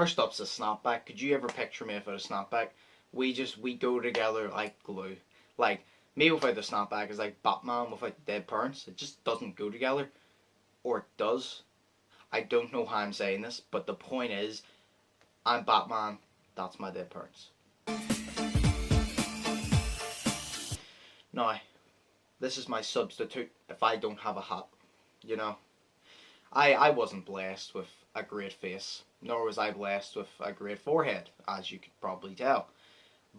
First up's a Snapback. Could you ever picture me without a Snapback? We go together like glue. Like, me without the Snapback is like Batman without dead parents. It just doesn't go together. Or it does. I don't know how I'm saying this, but the point is, I'm Batman, that's my dead parents. Now, this is my substitute if I don't have a hat, you know. I wasn't blessed with a great face, nor was I blessed with a great forehead, as you could probably tell.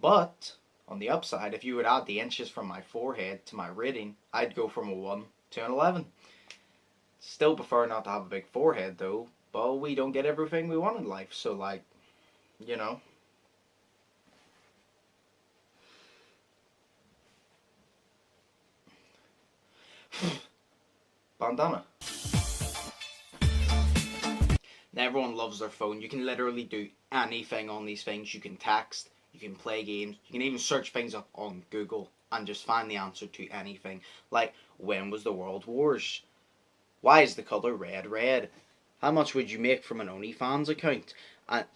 But, on the upside, if you would add the inches from my forehead to my rating, I'd go from a 1 to an 11. Still prefer not to have a big forehead though, but we don't get everything we want in life, so like, you know. Bandana. Now everyone loves their phone. You can literally do anything on these things. You can text, you can play games, you can even search things up on Google and just find the answer to anything. Like, when was the World Wars? Why is the colour red red? How much would you make from an OnlyFans account? And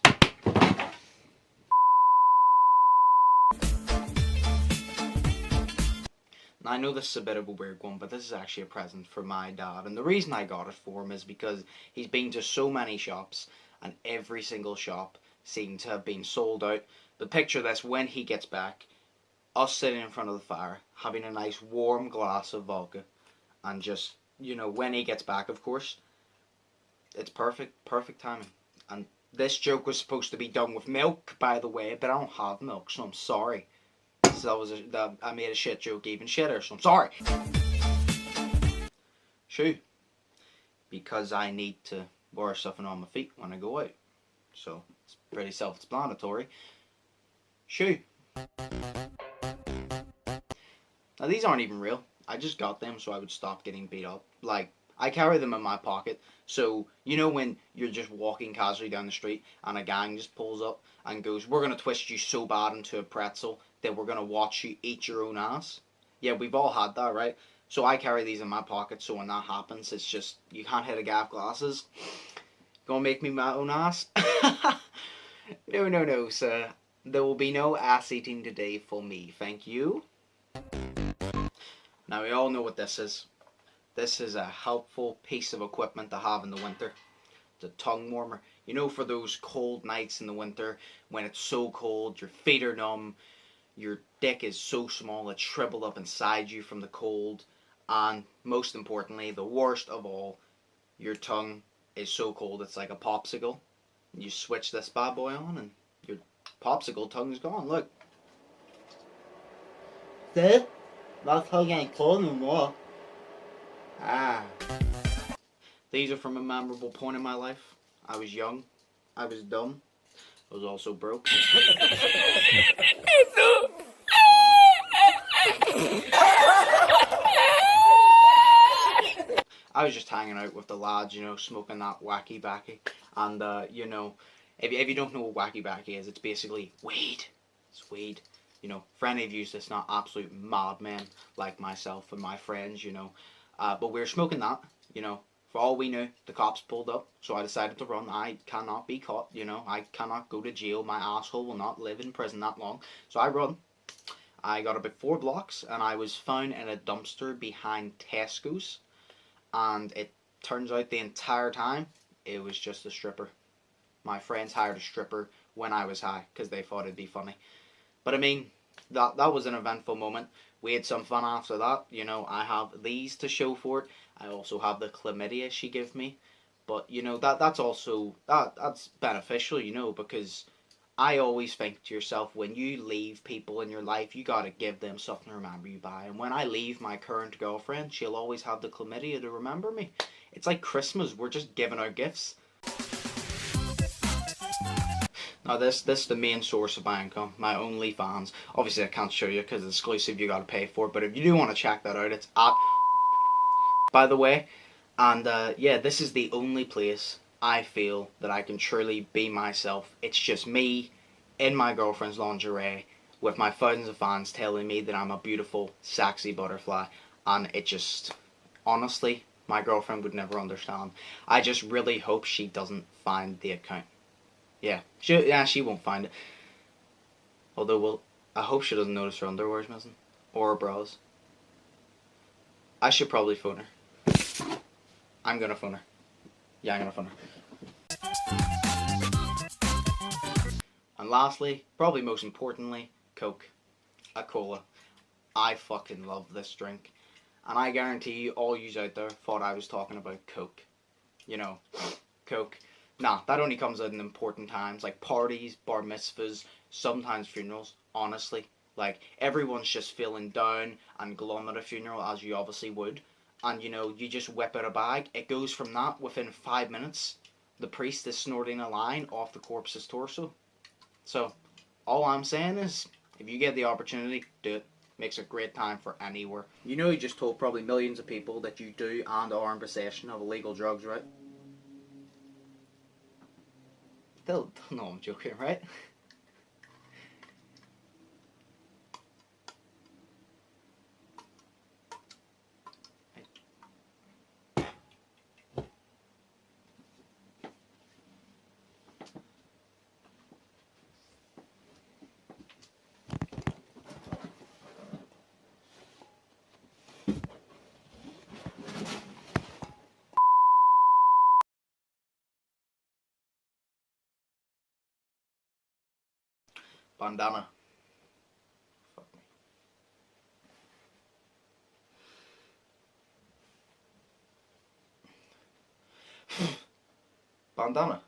I know this is a bit of a weird one, but this is actually a present for my dad. And the reason I got it for him is because he's been to so many shops, and every single shop seemed to have been sold out. But picture this, when he gets back, us sitting in front of the fire, having a nice warm glass of vodka, and just, you know, when he gets back, of course, it's perfect timing. And this joke was supposed to be done with milk, by the way, but I don't have milk, so I'm sorry. So I made a shit joke even shitter, so I'm sorry. Shoe. Because I need to wear something on my feet when I go out. So, it's pretty self-explanatory. Shoe. Now these aren't even real. I just got them so I would stop getting beat up. Like, I carry them in my pocket, so you know when you're just walking casually down the street and a gang just pulls up and goes, "We're gonna twist you so bad into a pretzel that we're gonna watch you eat your own ass." Yeah, we've all had that, right? So I carry these in my pocket, so when that happens, it's just, you can't hit a guy with glasses. Gonna make me my own ass? No, sir. There will be no ass eating today for me, thank you. Now we all know what this is. This is a helpful piece of equipment to have in the winter. It's a tongue warmer. You know, for those cold nights in the winter, when it's so cold, your feet are numb, your dick is so small it's shriveled up inside you from the cold, and most importantly, the worst of all, your tongue is so cold it's like a popsicle. You switch this bad boy on and your popsicle tongue's gone, look. See? That tongue ain't cold no more. Ah. These are from a memorable point in my life. I was young. I was dumb. I was also broke. I was just hanging out with the lads, you know, smoking that wacky backy. And, you know, if you don't know what wacky backy is, it's basically weed. It's weed. You know, for any of you that's not absolute madmen like myself and my friends, you know. But we were smoking that, you know. For all we knew, the cops pulled up, so I decided to run. I cannot be caught, you know. I cannot go to jail. My asshole will not live in prison that long. So I run. I got about 4 blocks, and I was found in a dumpster behind Tesco's. And it turns out the entire time, it was just a stripper. My friends hired a stripper when I was high, because they thought it'd be funny. But I mean, that was an eventful moment. We had some fun after that. You know, I have these to show for it. I also have the chlamydia she gave me. But, you know, that's also, that's beneficial, you know, because I always think to yourself, when you leave people in your life, you gotta give them something to remember you by. And when I leave my current girlfriend, she'll always have the chlamydia to remember me. It's like Christmas, we're just giving out gifts. Now this is the main source of my income, my OnlyFans. Obviously I can't show you because it's exclusive, you gotta pay for it, but if you do want to check that out, it's at, by the way. And yeah, this is the only place I feel that I can truly be myself. It's just me in my girlfriend's lingerie with my thousands of fans telling me that I'm a beautiful, sexy butterfly. And it just, honestly, my girlfriend would never understand. I just really hope she doesn't find the account. Yeah, she won't find it. Although, well, I hope she doesn't notice her underwear's missing. Or her bras. I should probably phone her. I'm gonna phone her. Yeah, I'm gonna phone her. And lastly, probably most importantly, Coke. A cola. I fucking love this drink. And I guarantee you, all yous out there thought I was talking about Coke. You know, Coke. Nah, that only comes at important times, like parties, bar mitzvahs, sometimes funerals, honestly. Like, everyone's just feeling down and glum at a funeral, as you obviously would. And, you know, you just whip out a bag. It goes from that, within 5 minutes, the priest is snorting a line off the corpse's torso. So, all I'm saying is, if you get the opportunity, do it. Makes a great time for anywhere. You know, you just told probably millions of people that you do and are in possession of illegal drugs, right? They'll know I'm joking, right? Bandana. Fuck me. Bandana.